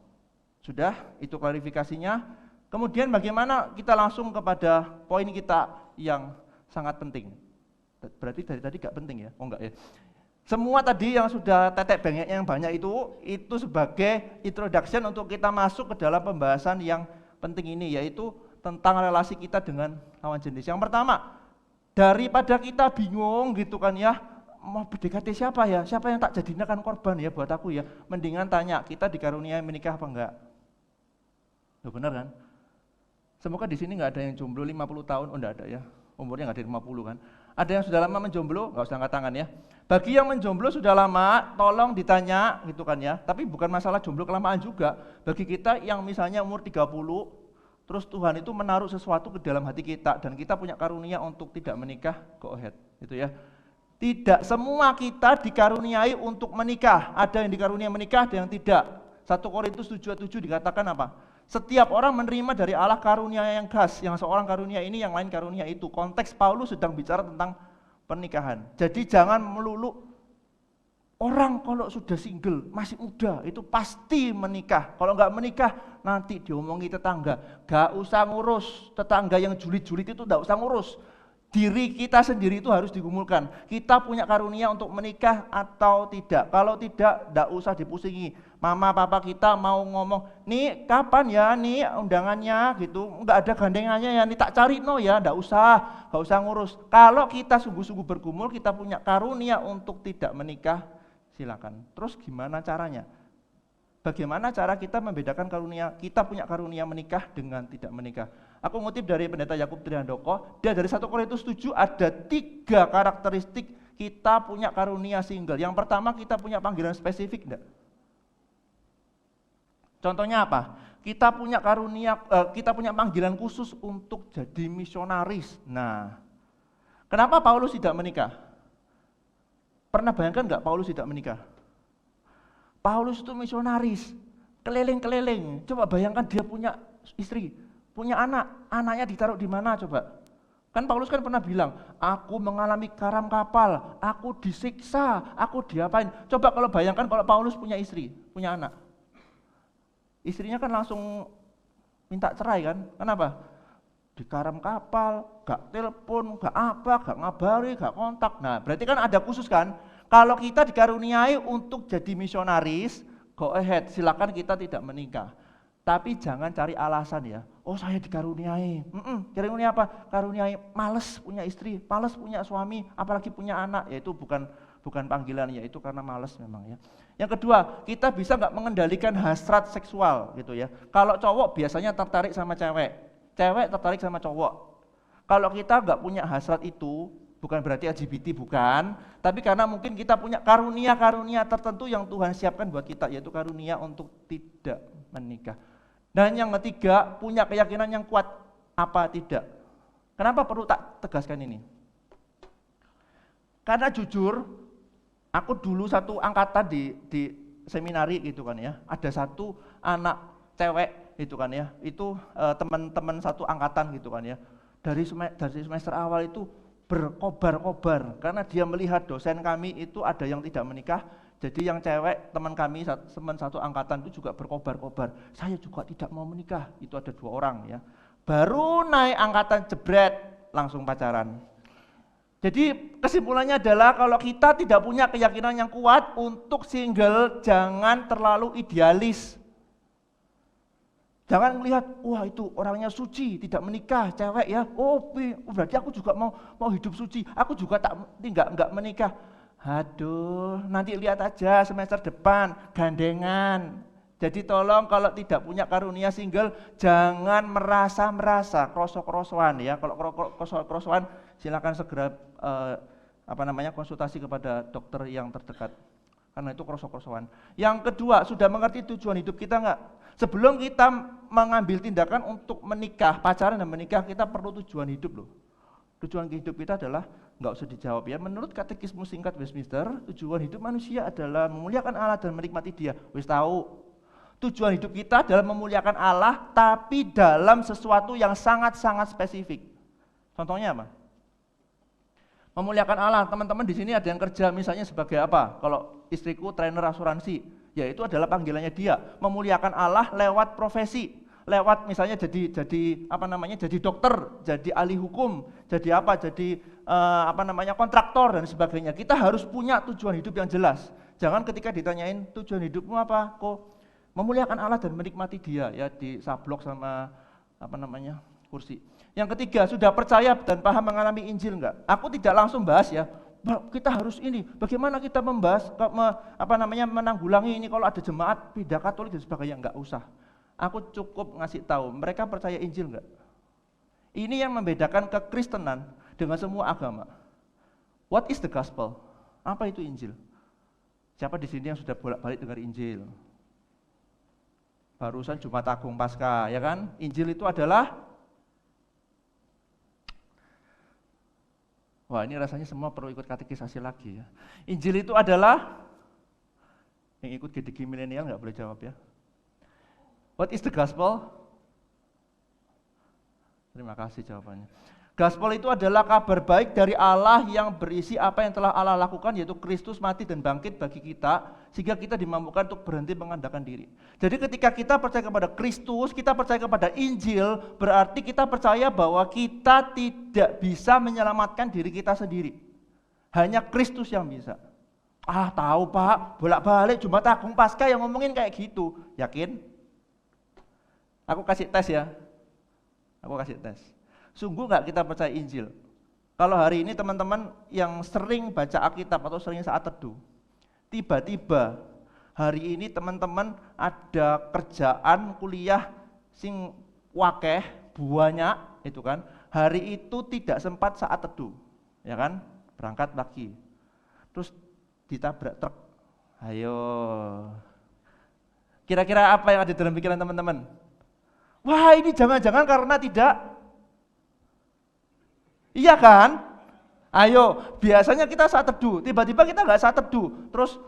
Sudah, itu klarifikasinya. Kemudian bagaimana kita langsung kepada poin kita yang sangat penting. Berarti dari tadi gak penting ya? Oh enggak ya. Semua tadi yang sudah tetek bengek yang banyak itu sebagai introduction untuk kita masuk ke dalam pembahasan yang penting ini, yaitu tentang relasi kita dengan lawan jenis. Yang pertama, daripada kita bingung gitu kan ya, mau berdekati siapa ya? Siapa yang tak jadikan korban ya buat aku ya? Mendingan tanya, kita dikaruniai menikah apa enggak? Loh benar kan? Semoga di sini nggak ada yang jomblo 50 tahun, oh enggak ada ya, umurnya nggak ada 50 kan. Ada yang sudah lama menjomblo, nggak usah angkat tangan ya. Bagi yang menjomblo sudah lama, tolong ditanya gitu kan ya. Tapi bukan masalah jomblo kelamaan juga. Bagi kita yang misalnya umur 30, terus Tuhan itu menaruh sesuatu ke dalam hati kita, dan kita punya karunia untuk tidak menikah, go ahead, gitu ya. Tidak semua kita dikaruniai untuk menikah, ada yang dikaruniai menikah, ada yang tidak. 1 Korintus 7:7 dikatakan apa? Setiap orang menerima dari Allah karunia yang khas, yang seorang karunia ini, yang lain karunia itu. Konteks Paulus sedang bicara tentang pernikahan. Jadi jangan melulu orang kalau sudah single, masih muda, itu pasti menikah. Kalau nggak menikah, nanti diomongi tetangga. Nggak usah ngurus, tetangga yang julid-julid itu nggak usah ngurus. Diri kita sendiri itu harus digumulkan. Kita punya karunia untuk menikah atau tidak. Kalau tidak, nggak usah dipusingi. Mama papa kita mau ngomong, nih kapan ya nih undangannya gitu, nggak ada gandengannya ya, nih tak cari no ya, nggak usah ngurus. Kalau kita sungguh-sungguh bergumul, kita punya karunia untuk tidak menikah, silakan. Terus gimana caranya? Bagaimana cara kita membedakan karunia, kita punya karunia menikah dengan tidak menikah? Aku ngutip dari Pendeta Yakub Trihandoko, dia dari 1 Korintus 7 ada 3 karakteristik kita punya karunia single. Yang pertama, kita punya panggilan spesifik enggak? Contohnya apa? Kita punya karunia, kita punya panggilan khusus untuk jadi misionaris. Nah, kenapa Paulus tidak menikah? Pernah bayangkan enggak Paulus tidak menikah? Paulus itu misionaris, keliling-keliling. Coba bayangkan dia punya istri, punya anak, anaknya ditaruh di mana coba? Kan Paulus kan pernah bilang, aku mengalami karam kapal, aku disiksa, aku diapain. Coba kalau bayangkan kalau Paulus punya istri, punya anak. Istrinya kan langsung minta cerai kan, kenapa? Di karam kapal, gak telepon, gak apa, gak ngabari, gak kontak. Nah berarti kan ada khusus kan, kalau kita dikaruniai untuk jadi misionaris, go ahead, silakan kita tidak menikah. Tapi jangan cari alasan ya, oh saya dikaruniai, karuniai apa? Karuniai males punya istri, males punya suami, apalagi punya anak, yaitu bukan panggilan, yaitu karena males memang ya. Yang kedua, kita bisa nggak mengendalikan hasrat seksual gitu ya. Kalau cowok biasanya tertarik sama cewek, cewek tertarik sama cowok. Kalau kita nggak punya hasrat itu, bukan berarti LGBT bukan, tapi karena mungkin kita punya karunia-karunia tertentu yang Tuhan siapkan buat kita, yaitu karunia untuk tidak menikah. Dan yang ketiga, punya keyakinan yang kuat apa tidak. Kenapa perlu tak tegaskan ini? Karena jujur, aku dulu satu angkatan di seminari gitu kan ya, ada satu anak cewek gitu kan ya, itu teman-teman satu angkatan gitu kan ya, dari semester awal itu berkobar-kobar karena dia melihat dosen kami itu ada yang tidak menikah. Jadi yang cewek teman kami, teman satu angkatan itu juga berkobar-kobar, saya juga tidak mau menikah. Itu ada 2 orang ya, baru naik angkatan jebret langsung pacaran. Jadi kesimpulannya adalah kalau kita tidak punya keyakinan yang kuat untuk single, jangan terlalu idealis. Jangan melihat, wah itu orangnya suci, tidak menikah, cewek ya. Oh, berarti aku juga mau hidup suci. Aku juga enggak menikah. Aduh, nanti lihat aja semester depan, gandengan. Jadi tolong kalau tidak punya karunia single, jangan merasa krosok-krosoan ya. Kalau krosok-krosoan, silakan segera konsultasi kepada dokter yang terdekat. Karena itu krosok-krosoan. Yang kedua, sudah mengerti tujuan hidup kita enggak? Sebelum kita mengambil tindakan untuk menikah, pacaran dan menikah, kita perlu tujuan hidup loh. Tujuan hidup kita adalah, enggak usah dijawab ya, menurut katekisme singkat Westminster, tujuan hidup manusia adalah memuliakan Allah dan menikmati Dia. Wis tahu. Tujuan hidup kita adalah memuliakan Allah, tapi dalam sesuatu yang sangat-sangat spesifik. Contohnya apa? Memuliakan Allah, teman-teman di sini ada yang kerja misalnya sebagai apa? Kalau istriku trainer asuransi, ya itu adalah panggilannya dia, memuliakan Allah lewat profesi, lewat misalnya jadi dokter, jadi ahli hukum, jadi kontraktor dan sebagainya. Kita harus punya tujuan hidup yang jelas. Jangan ketika ditanyain tujuan hidupmu apa, kok memuliakan Allah dan menikmati Dia, ya disablok sama kursi. Yang ketiga, sudah percaya dan paham mengalami Injil enggak? Aku tidak langsung bahas ya. Kita harus ini, bagaimana kita membahas menanggulangi ini kalau ada jemaat pindah Katolik dan sebagainya, enggak usah. Aku cukup ngasih tahu, mereka percaya Injil enggak? Ini yang membedakan kekristenan dengan semua agama. What is the gospel? Apa itu Injil? Siapa di sini yang sudah bolak-balik dengar Injil? Barusan Jumat Agung Paskah, ya kan? Injil itu adalah, wah ini rasanya semua perlu ikut katekisasi lagi ya. Injil itu adalah, yang ikut GDG milenial nggak boleh jawab ya. What is the gospel? Terima kasih jawabannya. Gospel itu adalah kabar baik dari Allah yang berisi apa yang telah Allah lakukan, yaitu Kristus mati dan bangkit bagi kita, sehingga kita dimampukan untuk berhenti mengandalkan diri. Jadi ketika kita percaya kepada Kristus, kita percaya kepada Injil, berarti kita percaya bahwa kita tidak bisa menyelamatkan diri kita sendiri. Hanya Kristus yang bisa. Ah tahu Pak, bolak-balik Jumat Agung Paskah yang ngomongin kayak gitu. Yakin? Aku kasih tes ya. Aku kasih tes. Sungguh nggak kita percaya Injil? Kalau hari ini teman-teman yang sering baca Alkitab atau sering saat teduh, tiba-tiba hari ini teman-teman ada kerjaan kuliah sing wakeh banyak itu kan, hari itu tidak sempat saat teduh, ya kan? Berangkat pagi, terus ditabrak truk. Ayo, kira-kira apa yang ada dalam pikiran teman-teman? Wah ini jangan-jangan karena tidak. Iya kan? Ayo, biasanya kita saat teduh, tiba-tiba kita nggak saat teduh, terus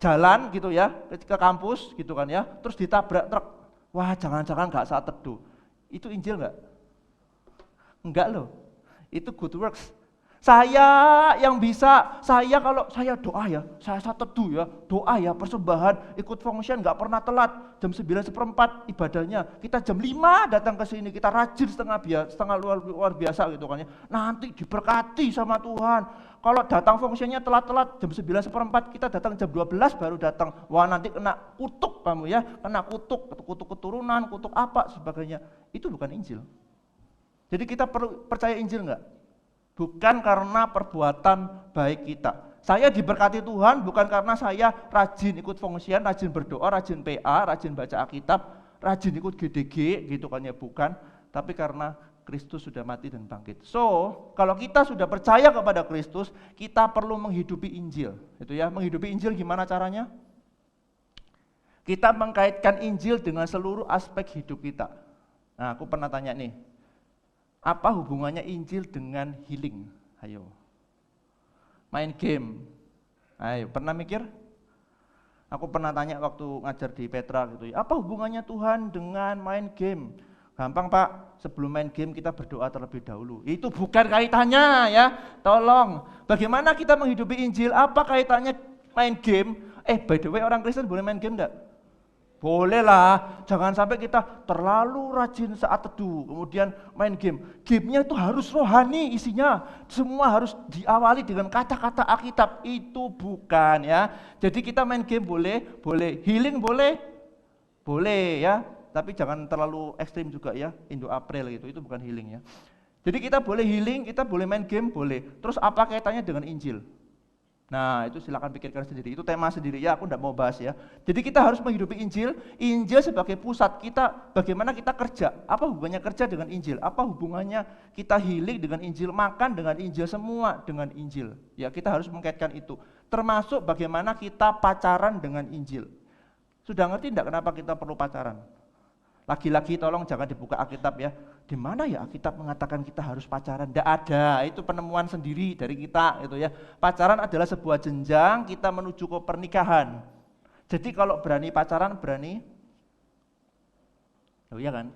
jalan gitu ya, ke kampus gitu kan ya, terus ditabrak truk. Wah, jangan-jangan nggak saat teduh. Itu Injil nggak? Enggak loh, itu good works. Saya yang bisa, kalau saya doa ya, saya saat teduh ya, doa ya, persembahan, ikut function, nggak pernah telat, jam 9:04 ibadahnya, kita jam 5 datang ke sini, kita rajin setengah luar biasa gitu kan ya, nanti diberkati sama Tuhan. Kalau datang fungsinya telat-telat, jam 9:04, kita datang jam 12 baru datang, wah nanti kena kutuk kamu ya, kena kutuk keturunan, kutuk apa, sebagainya, itu bukan Injil. Jadi kita perlu percaya Injil nggak? Bukan karena perbuatan baik kita. Saya diberkati Tuhan bukan karena saya rajin ikut fungsian, rajin berdoa, rajin PA, rajin baca Alkitab, rajin ikut GDG gitu kan ya, bukan. Tapi karena Kristus sudah mati dan bangkit. So, kalau kita sudah percaya kepada Kristus, kita perlu menghidupi Injil. Itu ya, menghidupi Injil gimana caranya? Kita mengkaitkan Injil dengan seluruh aspek hidup kita. Nah, aku pernah tanya nih, apa hubungannya Injil dengan healing? Ayo. Main game. Ayo, pernah mikir? Aku pernah tanya waktu ngajar di Petra gitu ya, apa hubungannya Tuhan dengan main game? Gampang Pak, sebelum main game kita berdoa terlebih dahulu. Itu bukan kaitannya ya, tolong. Bagaimana kita menghidupi Injil? Apa kaitannya main game? By the way, orang Kristen boleh main game enggak? Bolehlah, jangan sampai kita terlalu rajin saat teduh, kemudian main game. Gamenya itu harus rohani isinya, semua harus diawali dengan kata-kata Alkitab, itu bukan ya. Jadi kita main game boleh, healing boleh ya, tapi jangan terlalu ekstrim juga ya, Indo April gitu, itu bukan healing ya. Jadi kita boleh healing, kita boleh main game, boleh. Terus apa kaitannya dengan Injil? Nah, itu silakan pikirkan sendiri. Itu tema sendiri ya, aku enggak mau bahas ya. Jadi kita harus menghidupi Injil sebagai pusat kita, bagaimana kita kerja. Apa hubungannya kerja dengan Injil? Apa hubungannya kita healing dengan Injil, makan dengan Injil, semua dengan Injil. Ya, kita harus mengkaitkan itu. Termasuk bagaimana kita pacaran dengan Injil. Sudah ngerti enggak kenapa kita perlu pacaran? Lagi-lagi tolong jangan dibuka Alkitab ya. Di mana ya Alkitab mengatakan kita harus pacaran? Tidak ada, itu penemuan sendiri dari kita gitu ya. Pacaran adalah sebuah jenjang kita menuju ke pernikahan. Jadi kalau berani pacaran, berani, oh iya kan?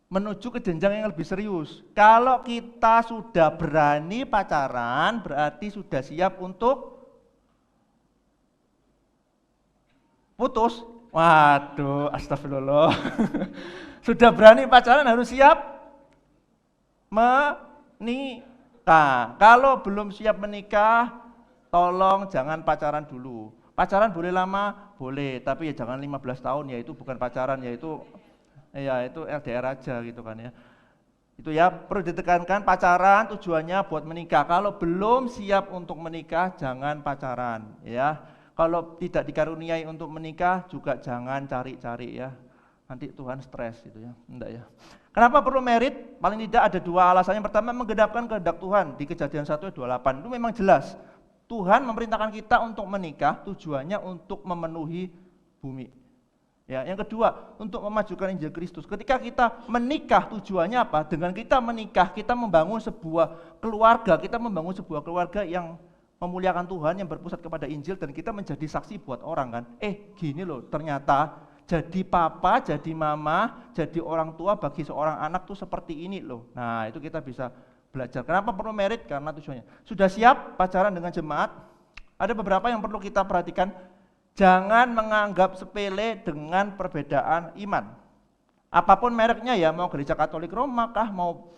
Menuju ke jenjang yang lebih serius. Kalau kita sudah berani pacaran, berarti sudah siap untuk putus. Waduh, astagfirullah. Sudah berani pacaran harus siap menikah. Kalau belum siap menikah, tolong jangan pacaran dulu. Pacaran boleh lama, boleh, tapi ya jangan 15 tahun, ya itu bukan pacaran, ya itu LDR aja gitu kan ya. Itu ya perlu ditekankan, pacaran tujuannya buat menikah. Kalau belum siap untuk menikah, jangan pacaran ya. Kalau tidak dikaruniai untuk menikah juga jangan cari-cari ya. Nanti Tuhan stres gitu ya. Enggak ya. Kenapa perlu merit? Paling tidak ada dua alasan. Yang pertama, menggenapkan kehendak Tuhan. Di Kejadian 1:28 itu memang jelas. Tuhan memerintahkan kita untuk menikah, tujuannya untuk memenuhi bumi. Ya, yang kedua, untuk memajukan Injil Kristus. Ketika kita menikah, tujuannya apa? Dengan kita menikah, kita membangun sebuah keluarga, yang memuliakan Tuhan, yang berpusat kepada Injil, dan kita menjadi saksi buat orang kan. Gini loh, ternyata jadi papa, jadi mama, jadi orang tua bagi seorang anak tuh seperti ini loh. Nah, itu kita bisa belajar. Kenapa perlu merit? Karena tujuannya. Sudah siap pacaran dengan jemaat? Ada beberapa yang perlu kita perhatikan. Jangan menganggap sepele dengan perbedaan iman. Apapun mereknya ya, mau gereja Katolik Roma kah, mau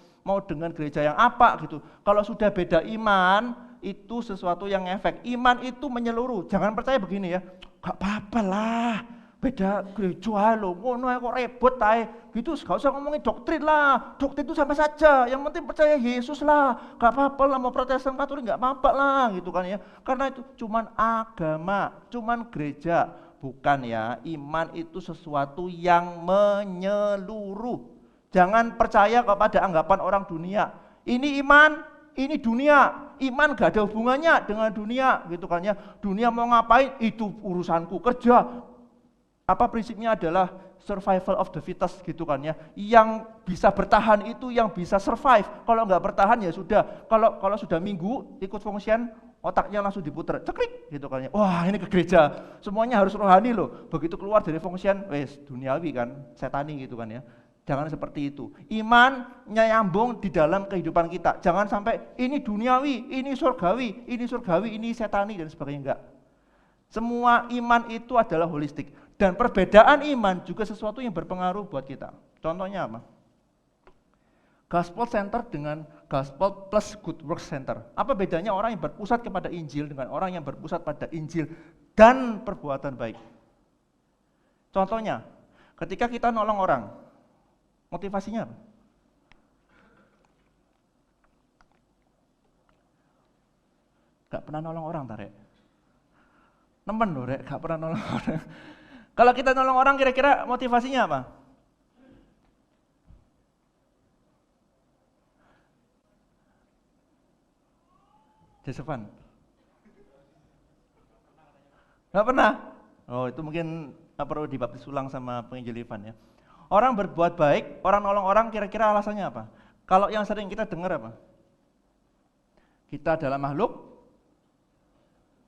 dengan gereja yang apa gitu. Kalau sudah beda iman, itu sesuatu yang efek. Iman itu menyeluruh. Jangan percaya begini ya, gak apa-apa lah, beda gereja lo, ngono kok repot ae. Gitu, gak usah ngomongin doktrin lah. Doktrin itu sama saja. Yang penting percaya Yesus lah. Gak apa-apa lah, mau Protestan Katolik gak apa-apa lah, gitu kan ya. Karena itu cuman agama, cuman gereja, bukan ya. Iman itu sesuatu yang menyeluruh. Jangan percaya kepada anggapan orang dunia. Ini iman, ini dunia. Iman gak ada hubungannya dengan dunia, gitu kan ya. Dunia mau ngapain, itu urusanku. Kerja, apa prinsipnya adalah survival of the fittest, gitu kan ya. Yang bisa bertahan itu yang bisa survive. Kalau nggak bertahan ya sudah. Kalau sudah minggu ikut function, otaknya langsung diputer, ceklik, gitu kan ya. Wah, ini ke gereja, semuanya harus rohani loh. Begitu keluar dari function, wes duniawi kan, setani gitu kan ya. Jangan seperti itu. Iman nyambung di dalam kehidupan kita. Jangan sampai ini duniawi, ini surgawi, ini setani dan sebagainya. Enggak. Semua iman itu adalah holistik. Dan perbedaan iman juga sesuatu yang berpengaruh buat kita. Contohnya apa? Gospel center dengan gospel plus good work center. Apa bedanya orang yang berpusat kepada Injil dengan orang yang berpusat pada Injil dan perbuatan baik? Contohnya, ketika kita nolong orang, motivasinya apa? Gak pernah nolong orang, Tarek. Nemen loh, Rek, gak pernah nolong orang. Kalau kita nolong orang, kira-kira motivasinya apa? Josephine? Gak pernah? Oh, itu mungkin perlu dibaptis ulang sama penginjil Ivan ya. Orang berbuat baik, orang nolong orang, kira-kira alasannya apa? Kalau yang sering kita dengar apa? Kita adalah makhluk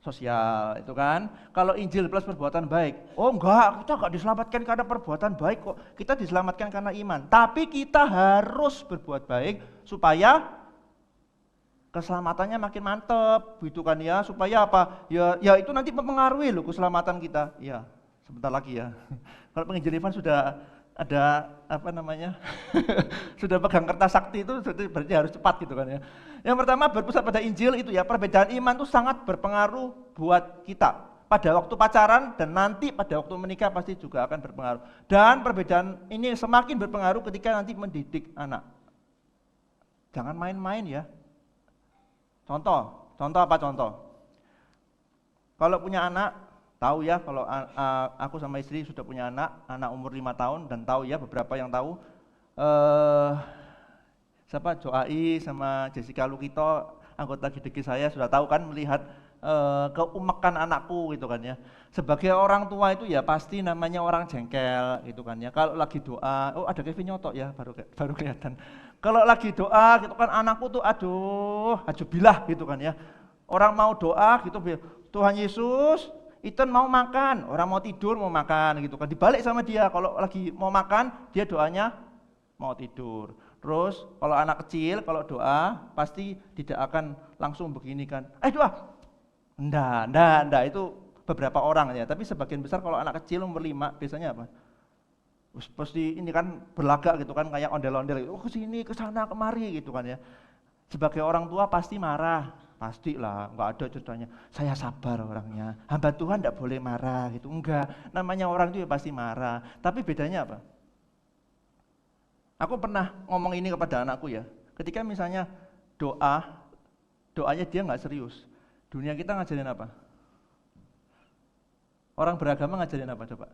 sosial, itu kan. Kalau Injil plus perbuatan baik, oh enggak, kita enggak diselamatkan karena perbuatan baik kok. Kita diselamatkan karena iman. Tapi kita harus berbuat baik supaya keselamatannya makin mantep, gitu kan ya. Supaya apa? Ya itu nanti mempengaruhi loh keselamatan kita. Ya, sebentar lagi ya. Kalau penginjil Ivan sudah ada sudah pegang kertas sakti itu berarti harus cepat gitu kan ya. Yang pertama berpusat pada Injil itu ya, perbedaan iman itu sangat berpengaruh buat kita. Pada waktu pacaran dan nanti pada waktu menikah pasti juga akan berpengaruh. Dan perbedaan ini semakin berpengaruh ketika nanti mendidik anak. Jangan main-main ya. Contoh apa contoh? Kalau punya anak, tahu ya kalau aku sama istri sudah punya anak umur 5 tahun dan tahu ya beberapa yang tahu. Joai sama Jessica Lukito, anggota GDG saya sudah tahu kan melihat keumekan anakku gitu kan ya. Sebagai orang tua itu ya pasti namanya orang jengkel gitu kan ya. Kalau lagi doa, ada Kevin nyotok ya baru kelihatan. Kalau lagi doa gitu kan anakku tuh aduh bilah gitu kan ya. Orang mau doa gitu, Tuhan Yesus, Ethan mau makan, orang mau tidur mau makan gitu kan. Dibalik sama dia, kalau lagi mau makan dia doanya mau tidur. Terus kalau anak kecil kalau doa pasti tidak akan langsung begini kan. Doa. Enggak, itu beberapa orang ya, tapi sebagian besar kalau anak kecil umur 5 biasanya apa? Pasti ini kan berlagak gitu kan, kayak ondel-ondel gitu, ke sini, ke sana, kemari gitu kan ya. Sebagai orang tua pasti marah, pastilah, enggak ada ceritanya, saya sabar orangnya, hamba Tuhan enggak boleh marah gitu, enggak, namanya orang itu ya pasti marah, tapi bedanya apa? Aku pernah ngomong ini kepada anakku ya, ketika misalnya doanya dia enggak serius, dunia kita ngajarin apa? Orang beragama ngajarin apa coba?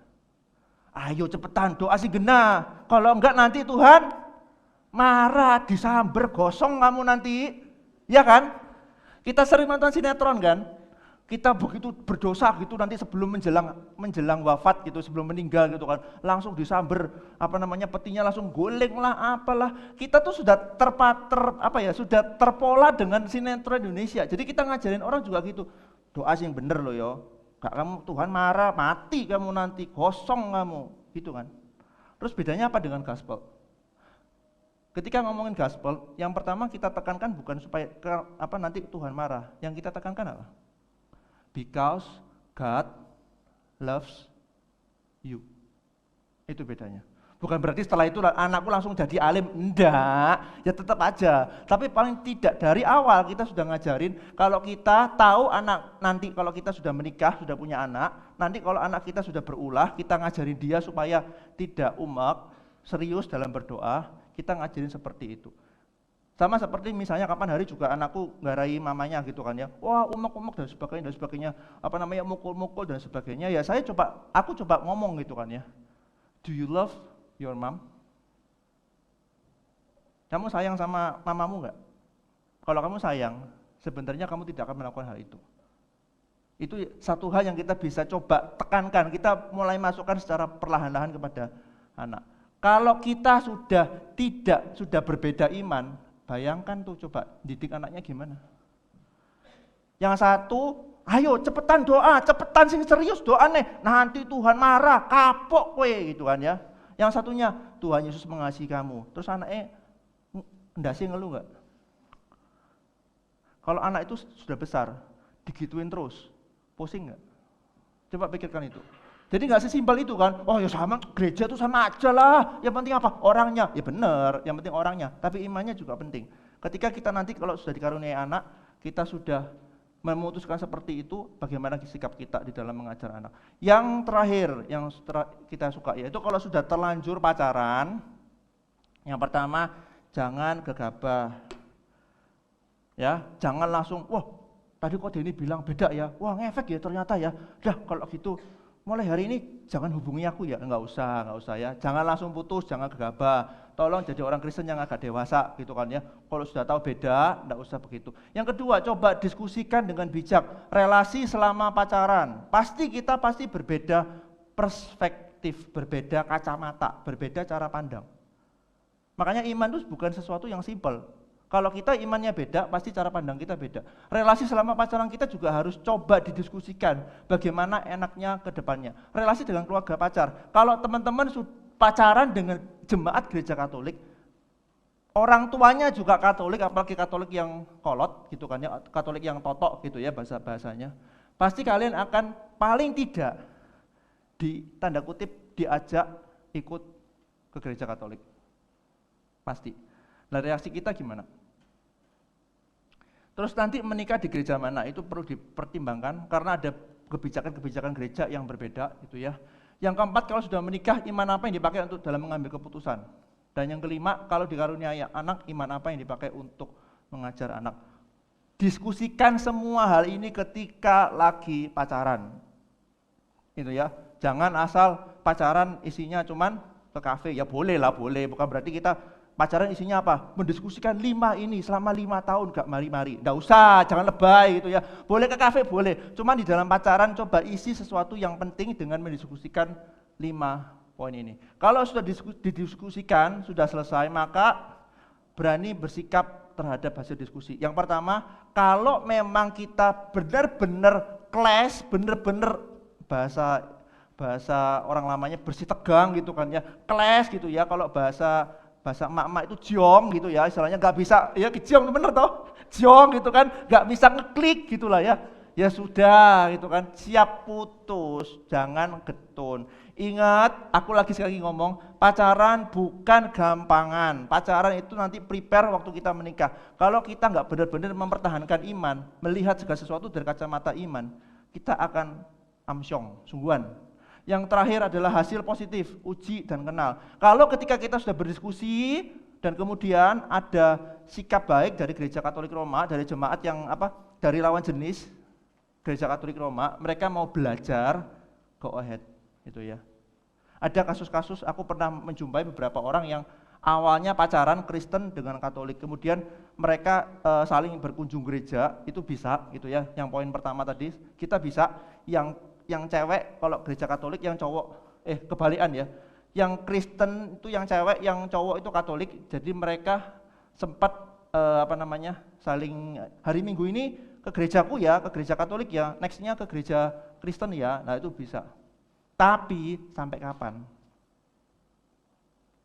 Ayo cepetan doa sih gena, kalau enggak nanti Tuhan marah, disamber, gosong kamu nanti, ya kan? Kita sering nonton sinetron kan? Kita begitu berdosa gitu nanti sebelum menjelang wafat gitu, sebelum meninggal gitu kan, langsung disamber, petinya langsung goleng lah, apalah. Kita tuh sudah sudah terpola dengan sinetron Indonesia. Jadi kita ngajarin orang juga gitu, doa sih yang bener loh yo. Gak kamu Tuhan marah, mati kamu nanti, kosong kamu, gitu kan. Terus bedanya apa dengan gospel? Ketika ngomongin gospel, yang pertama kita tekankan bukan supaya nanti Tuhan marah. Yang kita tekankan apa? Because God loves you. Itu bedanya. Bukan berarti setelah itu anakku langsung jadi alim, enggak, ya tetap aja. Tapi paling tidak dari awal kita sudah ngajarin, kalau kita tahu anak nanti kalau kita sudah menikah, sudah punya anak, nanti kalau anak kita sudah berulah, kita ngajarin dia supaya tidak umek, serius dalam berdoa, kita ngajarin seperti itu. Sama seperti misalnya kapan hari juga anakku ngarahi mamanya gitu kan ya, wah umek-umek dan sebagainya, mukul-mukul dan sebagainya, ya aku coba ngomong gitu kan ya, do you love your mom? Kamu sayang sama mamamu enggak? Kalau kamu sayang, sebenarnya kamu tidak akan melakukan hal itu. Itu satu hal yang kita bisa coba tekankan, kita mulai masukkan secara perlahan-lahan kepada anak. Kalau kita sudah berbeda iman, bayangkan tuh coba didik anaknya gimana. Yang satu, ayo cepetan doa, cepetan sing serius doa nih, nanti Tuhan marah, kapok kowe gitu kan ya. Yang satunya, Tuhan Yesus mengasihi kamu. Terus anaknya, enggak sih ngeluh enggak? Kalau anak itu sudah besar, digituin terus, pusing enggak? Coba pikirkan itu. Jadi enggak sesimpel itu kan, oh ya sama, gereja itu sama aja lah, yang penting apa? Orangnya, ya benar, yang penting orangnya, tapi imannya juga penting. Ketika kita nanti kalau sudah dikaruniai anak, kita sudah memutuskan seperti itu, bagaimana sikap kita di dalam mengajar anak. Yang terakhir, yang kita suka yaitu kalau sudah terlanjur pacaran, yang pertama jangan gegabah, ya, jangan langsung, wah tadi kok Denny bilang beda ya, wah ngefek ya ternyata ya, dah kalau gitu mulai hari ini jangan hubungi aku ya, enggak usah ya, jangan langsung putus, jangan gegabah. Tolong jadi orang Kristen yang agak dewasa gitu kan ya. Kalau sudah tahu beda, enggak usah begitu. Yang kedua, coba diskusikan dengan bijak. Relasi selama pacaran, kita pasti berbeda perspektif, berbeda kacamata, berbeda cara pandang. Makanya iman itu bukan sesuatu yang simpel. Kalau kita imannya beda, pasti cara pandang kita beda. Relasi selama pacaran kita juga harus coba didiskusikan bagaimana enaknya ke depannya. Relasi dengan keluarga pacar. Kalau teman-teman pacaran dengan jemaat gereja Katolik, orang tuanya juga Katolik, apalagi Katolik yang kolot gitu kan ya, Katolik yang totok gitu ya bahasanya. Pasti kalian akan paling tidak tanda kutip diajak ikut ke gereja Katolik. Pasti. Nah, reaksi kita gimana? Terus nanti menikah di gereja mana itu perlu dipertimbangkan karena ada kebijakan-kebijakan gereja yang berbeda gitu ya. Yang keempat, kalau sudah menikah, iman apa yang dipakai untuk dalam mengambil keputusan? Dan yang kelima, kalau dikaruniai anak, iman apa yang dipakai untuk mengajar anak? Diskusikan semua hal ini ketika lagi pacaran. Itu ya. Jangan asal pacaran isinya cuman ke kafe. Ya boleh lah, boleh. Bukan berarti kita pacaran isinya apa? Mendiskusikan 5 ini selama 5 tahun gak mari-mari. Nggak usah, jangan lebay gitu ya. Boleh ke kafe, boleh. Cuman di dalam pacaran coba isi sesuatu yang penting dengan mendiskusikan 5 poin ini. Kalau sudah didiskusikan, sudah selesai, maka berani bersikap terhadap hasil diskusi. Yang pertama, kalau memang kita benar-benar clash, benar-benar bahasa orang lamanya bersih tegang gitu kan ya, clash gitu ya. Kalau bahasa emak-emak itu jiong gitu ya, istilahnya nggak bisa, ya jiong bener toh, jiong gitu kan, nggak bisa ngeklik gitulah ya. Ya sudah gitu kan, siap putus, jangan getun. Ingat, aku sekali lagi ngomong, pacaran bukan gampangan. Pacaran itu nanti prepare waktu kita menikah. Kalau kita nggak benar-benar mempertahankan iman, melihat segala sesuatu dari kacamata iman, kita akan amsyong, sungguhan. Yang terakhir adalah hasil positif, uji dan kenal. Kalau ketika kita sudah berdiskusi dan kemudian ada sikap baik dari Gereja Katolik Roma, dari jemaat yang dari lawan jenis Gereja Katolik Roma, mereka mau belajar, go ahead, gitu ya. Ada kasus-kasus, aku pernah menjumpai beberapa orang yang awalnya pacaran Kristen dengan Katolik, kemudian mereka saling berkunjung gereja, itu bisa, gitu ya. Yang poin pertama tadi, kita bisa yang cewek kalau gereja Katolik, yang cowok kebalikan ya. Yang Kristen itu yang cewek, yang cowok itu Katolik. Jadi mereka sempat saling hari Minggu ini ke gerejaku ya, ke gereja Katolik ya, nextnya ke gereja Kristen ya. Nah, itu bisa. Tapi sampai kapan?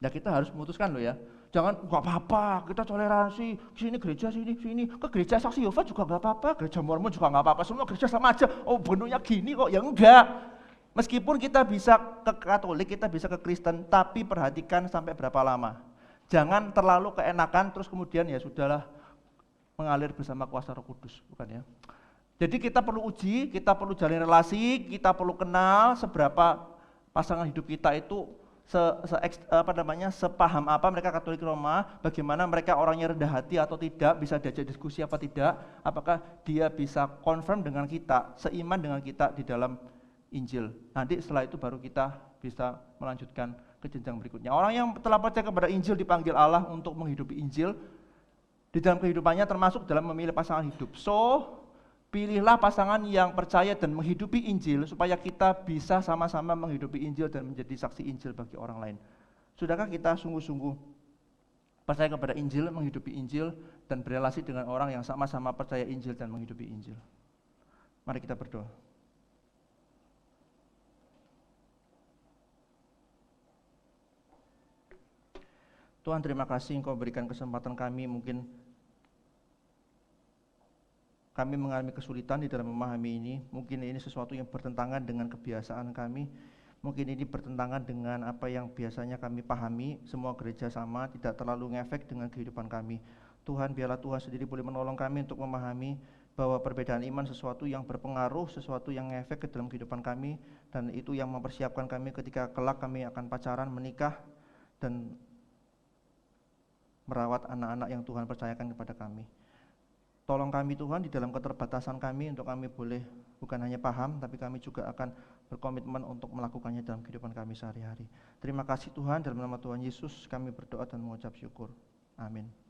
Nah, kita harus memutuskan loh ya. Jangan nggak apa-apa, kita toleransi, sini gereja sini, ke gereja Saksi Yehova juga nggak apa-apa, gereja Mormon juga nggak apa-apa, semua gereja sama aja. Oh, bentuknya gini kok, ya enggak. Meskipun kita bisa ke Katolik, kita bisa ke Kristen, tapi perhatikan sampai berapa lama. Jangan terlalu keenakan terus kemudian ya sudahlah mengalir bersama kuasa Roh Kudus, bukan ya. Jadi kita perlu uji, kita perlu jalin relasi, kita perlu kenal seberapa pasangan hidup kita itu sepaham apa mereka Katolik Roma, bagaimana mereka orangnya rendah hati atau tidak, bisa diajak diskusi apa tidak, apakah dia bisa confirm dengan kita, seiman dengan kita di dalam Injil. Nanti setelah itu baru kita bisa melanjutkan ke jenjang berikutnya. Orang yang telah percaya kepada Injil dipanggil Allah untuk menghidupi Injil di dalam kehidupannya, termasuk dalam memilih pasangan hidup. So, pilihlah pasangan yang percaya dan menghidupi Injil supaya kita bisa sama-sama menghidupi Injil dan menjadi saksi Injil bagi orang lain. Sudahkah kita sungguh-sungguh percaya kepada Injil, menghidupi Injil, dan berelasi dengan orang yang sama-sama percaya Injil dan menghidupi Injil? Mari kita berdoa. Tuhan, terima kasih Engkau berikan kesempatan kami, mungkin kami mengalami kesulitan di dalam memahami ini. Mungkin ini sesuatu yang bertentangan dengan kebiasaan kami. Mungkin ini bertentangan dengan apa yang biasanya kami pahami. Semua gereja sama, tidak terlalu ngefek dengan kehidupan kami. Tuhan, biarlah Tuhan sendiri boleh menolong kami untuk memahami bahwa perbedaan iman sesuatu yang berpengaruh, sesuatu yang ngefek ke dalam kehidupan kami, dan itu yang mempersiapkan kami ketika kelak kami akan pacaran, menikah, dan merawat anak-anak yang Tuhan percayakan kepada kami. Tolong kami Tuhan di dalam keterbatasan kami untuk kami boleh bukan hanya paham, tapi kami juga akan berkomitmen untuk melakukannya dalam kehidupan kami sehari-hari. Terima kasih Tuhan, dalam nama Tuhan Yesus kami berdoa dan mengucap syukur. Amin.